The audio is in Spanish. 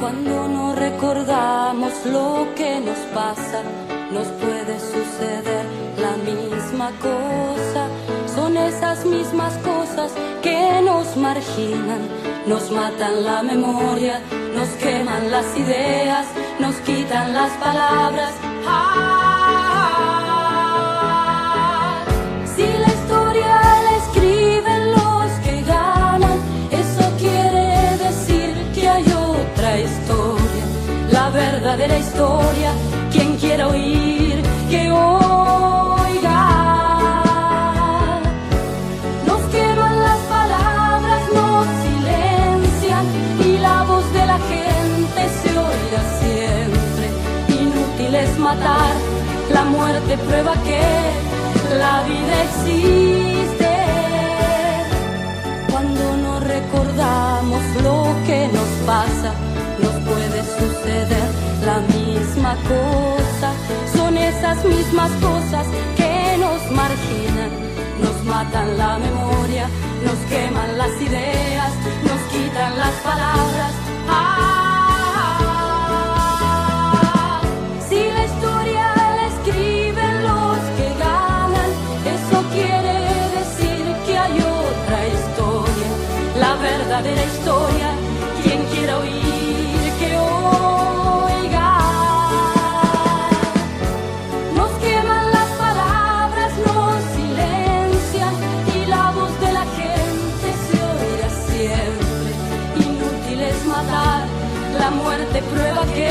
Cuando no recordamos lo que nos pasa, nos puede suceder la misma cosa. Son esas mismas cosas que nos marginan, nos matan la memoria, nos queman las ideas, nos quitan las palabras. Si la historia la escriben los que ganan, eso quiere decir que hay otra historia, la verdadera historia. Quien quiera oír, que oiga. Nos queman las palabras, nos silencian y la voz de la gente se oirá siempre. Inútil es matar, la muerte prueba que la vida existe. Cuando no recordamos lo que nos pasa, nos puede suceder la misma cosa. Son esas mismas cosas que nos marginan, nos matan la memoria, nos queman las ideas, nos quitan las palabras. Si la historia la escriben los que ganan, eso quiere decir que hay otra historia, la verdadera historia. Quien quiera oír, que oiga. Nos queman las palabras, nos silencian y la voz de la gente se oirá siempre. Inútil es matar, la muerte prueba que